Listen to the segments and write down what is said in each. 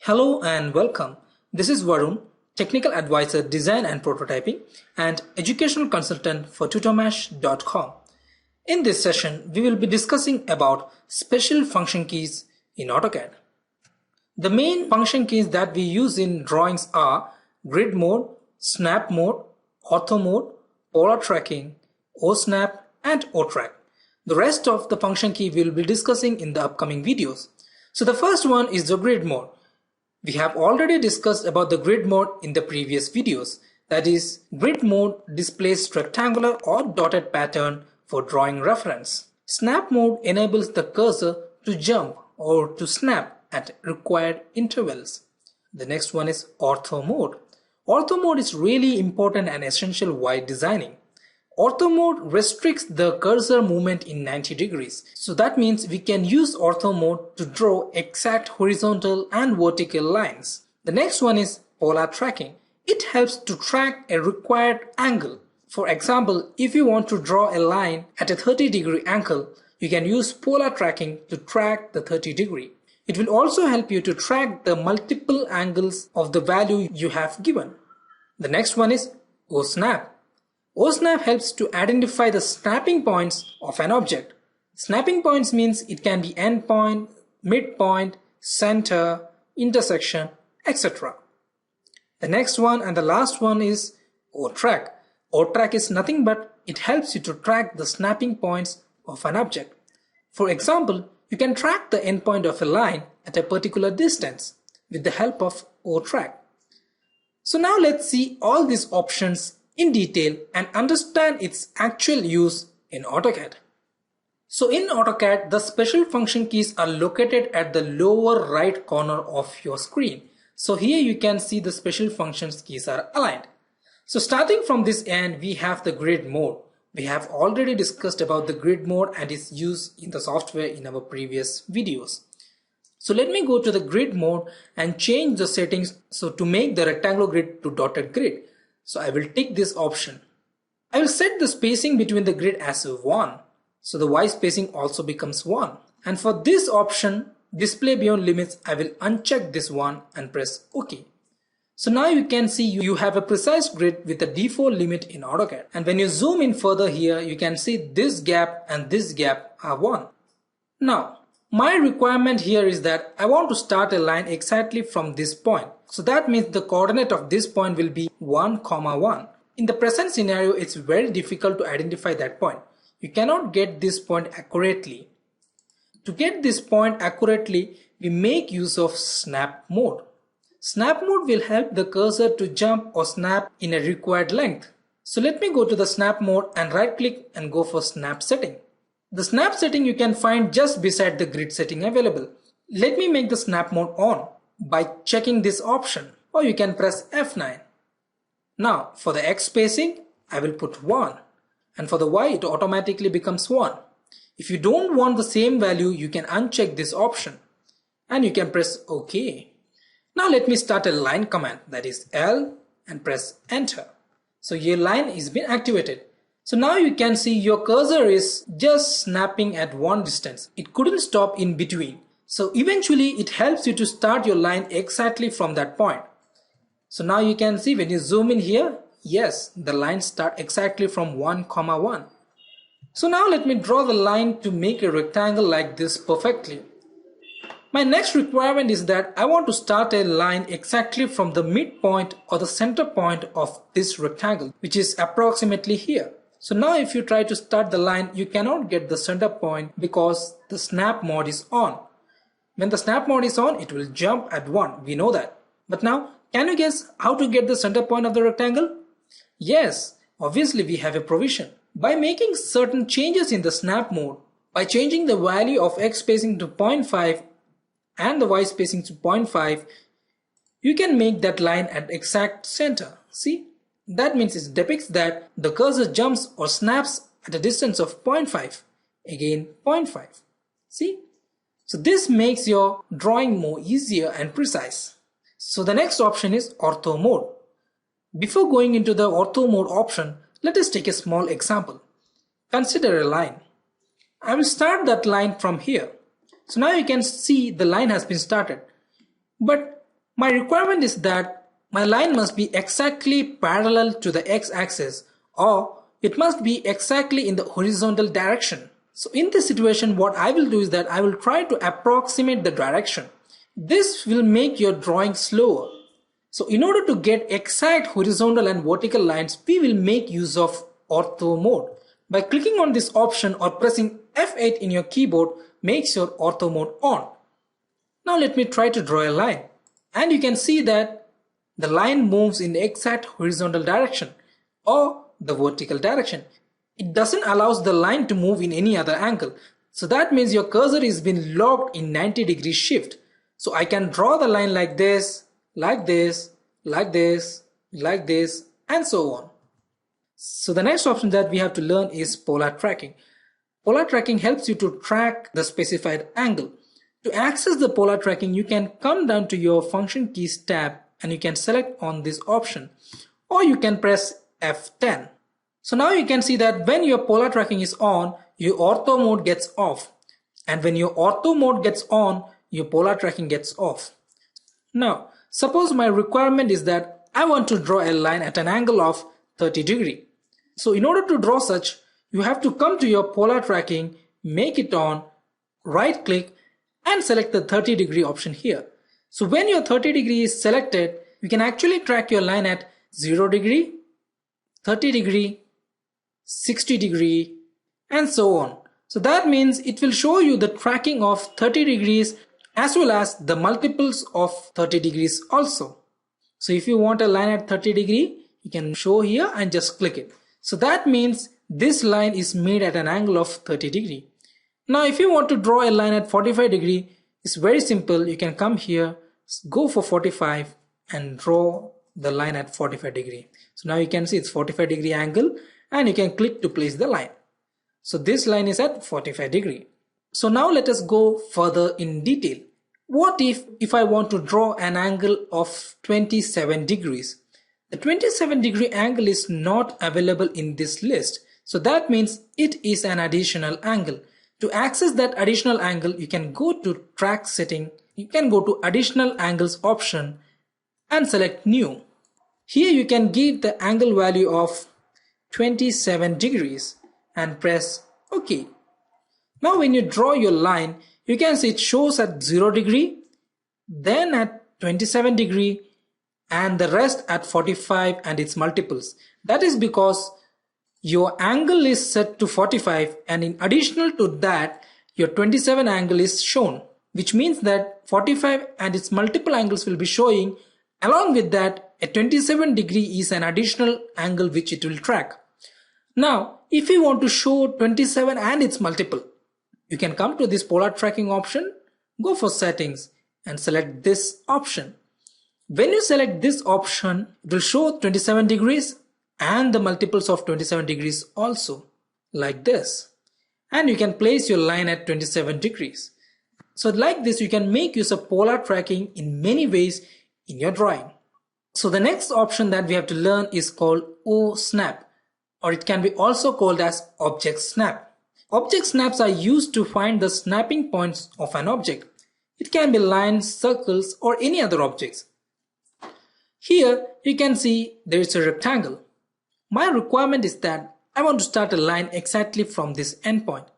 Hello and welcome. This is Varun, Technical Advisor Design and Prototyping and Educational Consultant for Tutormash.com. In this session, we will be discussing about special function keys in AutoCAD. The main function keys that we use in drawings are grid mode, snap mode, ortho mode, polar tracking, OSnap and OTrack. The rest of the function key we will be discussing in the upcoming videos. So the first one is the grid mode. We have already discussed about the grid mode in the previous videos. That is, grid mode displays rectangular or dotted pattern for drawing reference. Snap mode enables the cursor to jump or to snap at required intervals. The next one is ortho mode. Ortho mode is really important and essential while designing. Ortho mode restricts the cursor movement in 90 degrees. So that means we can use ortho mode to draw exact horizontal and vertical lines. The next one is polar tracking. It helps to track a required angle. For example, if you want to draw a line at a 30-degree angle, you can use polar tracking to track the 30 degree. It will also help you to track the multiple angles of the value you have given. The next one is OSnap. OSnap helps to identify the snapping points of an object. Snapping points means it can be endpoint, midpoint, center, intersection, etc. The next one and the last one is OTrack. OTrack is nothing but it helps you to track the snapping points of an object. For example, you can track the endpoint of a line at a particular distance with the help of OTrack. So now let's see all these options in detail and understand its actual use in AutoCAD. So in AutoCAD, the special function keys are located at the lower right corner of your screen. So here you can see the special functions keys are aligned. So starting from this end, we have the grid mode. We have already discussed about the grid mode and its use in the software in our previous videos. So let me go to the grid mode and change the settings so to make the rectangular grid to dotted grid. So I will tick this option. I will set the spacing between the grid as 1. So the Y spacing also becomes 1. And for this option, display beyond limits, I will uncheck this one and press OK. So now you can see you have a precise grid with a default limit in AutoCAD. And when you zoom in further here, you can see this gap and this gap are 1. Now, my requirement here is that I want to start a line exactly from this point. So that means the coordinate of this point will be 1, 1. In the present scenario, it's very difficult to identify that point. You cannot get this point accurately. To get this point accurately, we make use of snap mode. Snap mode will help the cursor to jump or snap in a required length. So let me go to the snap mode and right click and go for snap setting. The snap setting you can find just beside the grid setting available. Let me make the snap mode on by checking this option, or you can press F9. Now for the X spacing, I will put 1, and for the Y it automatically becomes 1. If you don't want the same value, you can uncheck this option and you can press OK. Now let me start a line command, that is L, and press enter. So your line is been activated. So now you can see your cursor is just snapping at one distance. It couldn't stop in between. So eventually it helps you to start your line exactly from that point. So now you can see when you zoom in here, yes, the lines start exactly from 1, 1. So now let me draw the line to make a rectangle like this perfectly. My next requirement is that I want to start a line exactly from the midpoint or the center point of this rectangle, which is approximately here. So now if you try to start the line, you cannot get the center point because the snap mode is on. When the snap mode is on, it will jump at 1. We know that. But now, can you guess how to get the center point of the rectangle? Yes, obviously we have a provision. By making certain changes in the snap mode, by changing the value of X spacing to 0.5 and the Y spacing to 0.5, you can make that line at exact center. See? That means it depicts that the cursor jumps or snaps at a distance of 0.5. Again 0.5. See? So this makes your drawing more easier and precise. So the next option is ortho mode. Before going into the ortho mode option, let us take a small example. Consider a line. I will start that line from here. So now you can see the line has been started. But My requirement is that my line must be exactly parallel to the x-axis, or it must be exactly in the horizontal direction. So in this situation, what I will do is that I will try to approximate the direction. This will make your drawing slower. So in order to get exact horizontal and vertical lines, we will make use of ortho mode. By clicking on this option or pressing F8 in your keyboard makes your ortho mode on. Now let me try to draw a line. And you can see that the line moves in the exact horizontal direction or the vertical direction. It doesn't allow the line to move in any other angle. So that means your cursor is been locked in 90-degree shift. So I can draw the line like this, like this, like this, like this, and so on. So the next option that we have to learn is polar tracking. Polar tracking helps you to track the specified angle. To access the polar tracking, you can come down to your function keys tab and you can select on this option, or you can press F10. So now you can see that when your polar tracking is on, your ortho mode gets off, and when your ortho mode gets on, your polar tracking gets off. Now suppose my requirement is that I want to draw a line at an angle of 30 degree. So in order to draw such, you have to come to your polar tracking, make it on, right click and select the 30 degree option here. So when your 30 degree is selected, you can actually track your line at 0 degree, 30 degree, 60 degree, and so on. So that means it will show you the tracking of 30 degrees as well as the multiples of 30 degrees also. So if you want a line at 30 degree, you can show here and just click it. So that means this line is made at an angle of 30 degree. Now if you want to draw a line at 45 degree, it's very simple. You can come here, go for 45 and draw the line at 45 degree. So now you can see it's 45 degree angle and you can click to place the line. So this line is at 45 degree. So now let us go further in detail. What if I want to draw an angle of 27 degrees? The 27 degree angle is not available in this list. So that means it is an additional angle. To access that additional angle, you can go to track setting, you can go to additional angles option and select new. Here you can give the angle value of 27 degrees and press OK. Now when you draw your line, you can see it shows at 0 degree, then at 27 degree and the rest at 45 and its multiples. That is because your angle is set to 45 and in additional to that your 27 angle is shown, which means that 45 and its multiple angles will be showing. Along with that, a 27 degree is an additional angle which it will track. Now if you want to show 27 and its multiple, you can come to this polar tracking option, go for settings and select this option. When you select this option, it will show 27 degrees and the multiples of 27 degrees also, like this. And you can place your line at 27 degrees. So like this, you can make use of polar tracking in many ways in your drawing. So the next option that we have to learn is called O-snap, or it can be also called as object snap. Object snaps are used to find the snapping points of an object. It can be lines, circles, or any other objects. Here you can see there is a rectangle. My requirement is that I want to start a line exactly from this endpoint.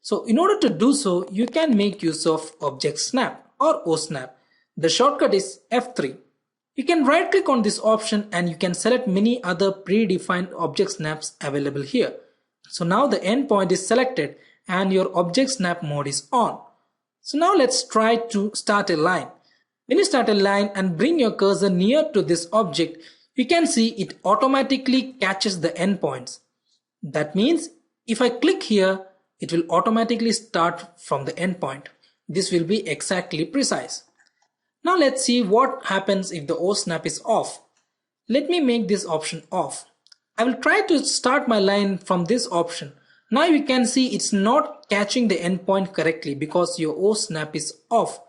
So in order to do so, you can make use of object snap or O-snap. The shortcut is F3. You can right click on this option and you can select many other predefined object snaps available here. So now the endpoint is selected and your object snap mode is on. So now let's try to start a line. When you start a line and bring your cursor near to this object, you can see it automatically catches the endpoints. That means if I click here, it will automatically start from the endpoint. This will be exactly precise. Now let's see what happens if the O-snap is off. Let me make this option off. I will try to start my line from this option. Now you can see it's not catching the endpoint correctly because your O-snap is off.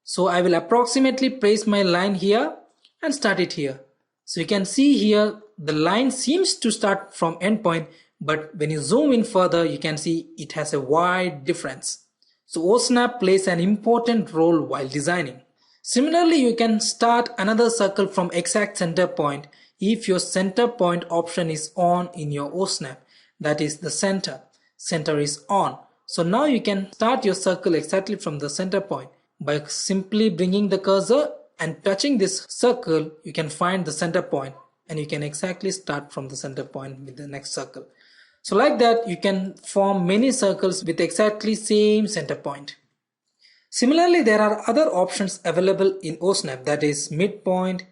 So I will approximately place my line here and start it here. So you can see here the line seems to start from endpoint, but when you zoom in further, you can see it has a wide difference. So O-snap plays an important role while designing. Similarly, you can start another circle from exact center point if your center point option is on in your OSnap. That is the center. Center is on. So now you can start your circle exactly from the center point. By simply bringing the cursor and touching this circle, you can find the center point and you can exactly start from the center point with the next circle. So like that, you can form many circles with exactly same center point. Similarly, there are other options available in OSnap, that is midpoint,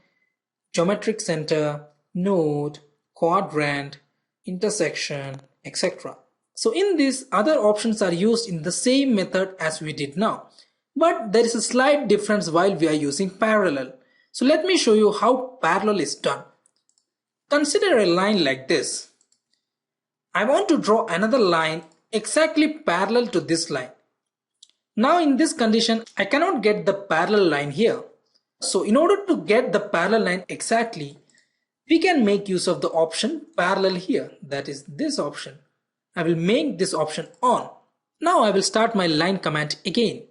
geometric center, node, quadrant, intersection, etc. So in this, other options are used in the same method as we did now. But there is a slight difference while we are using parallel. So let me show you how parallel is done. Consider a line like this. I want to draw another line exactly parallel to this line. Now in this condition, I cannot get the parallel line here. So in order to get the parallel line exactly, we can make use of the option parallel here. That is this option. I will make this option on. Now I will start my line command again.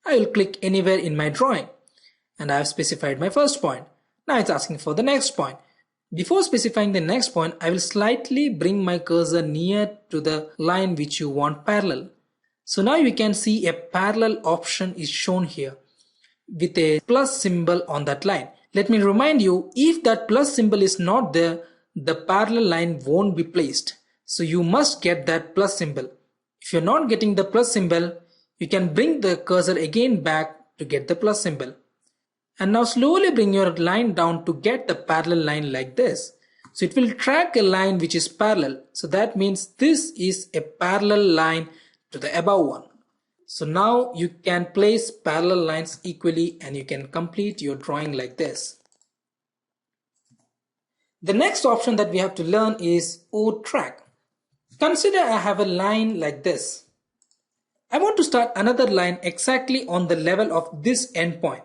I will click anywhere in my drawing and I have specified my first point. Now it's asking for the next point. Before specifying the next point, I will slightly bring my cursor near to the line which you want parallel. So now you can see a parallel option is shown here with a plus symbol on that line. Let me remind you, if that plus symbol is not there, the parallel line won't be placed. So you must get that plus symbol. If you're not getting the plus symbol, you can bring the cursor again back to get the plus symbol. And now slowly bring your line down to get the parallel line like this. So it will track a line which is parallel. So that means this is a parallel line to the above one. So now you can place parallel lines equally and you can complete your drawing like this. The next option that we have to learn is O-track. Consider I have a line like this. I want to start another line exactly on the level of this endpoint.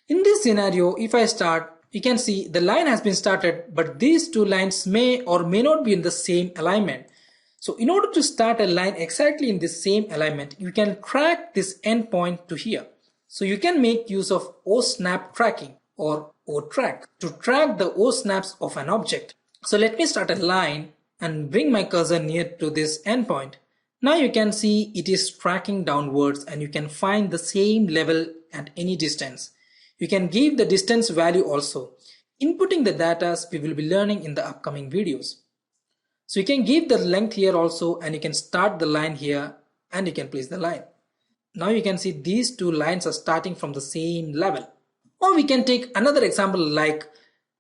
In this scenario, if I start, you can see the line has been started, but these two lines may or may not be in the same alignment. So in order to start a line exactly in the same alignment, you can track this endpoint to here. So you can make use of O-snap tracking or O-track to track the O-snaps of an object. So let me start a line and bring my cursor near to this endpoint. Now you can see it is tracking downwards and you can find the same level at any distance. You can give the distance value also. Inputting the data we will be learning in the upcoming videos. So you can give the length here also and you can start the line here and you can place the line. Now you can see these two lines are starting from the same level. Or we can take another example, like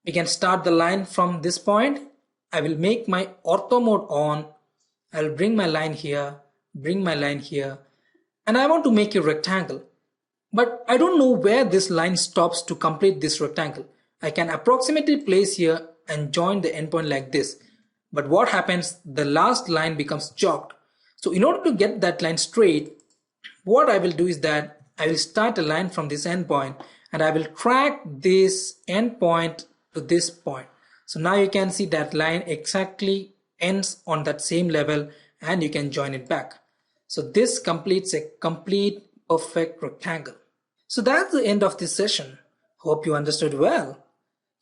we can start the line from this point. I will make my ortho mode on. I will bring my line here, bring my line here, and I want to make a rectangle. But I don't know where this line stops to complete this rectangle. I can approximately place here and join the endpoint like this. But what happens? The last line becomes jogged. So in order to get that line straight, what I will do is that I will start a line from this endpoint and I will track this endpoint to this point. So now you can see that line exactly ends on that same level and you can join it back. So this completes a complete perfect rectangle. So that's the end of this session. Hope you understood well.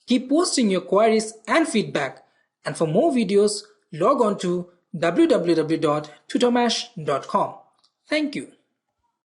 Keep posting your queries and feedback, and for more videos log on to www.tutormash.com. Thank you.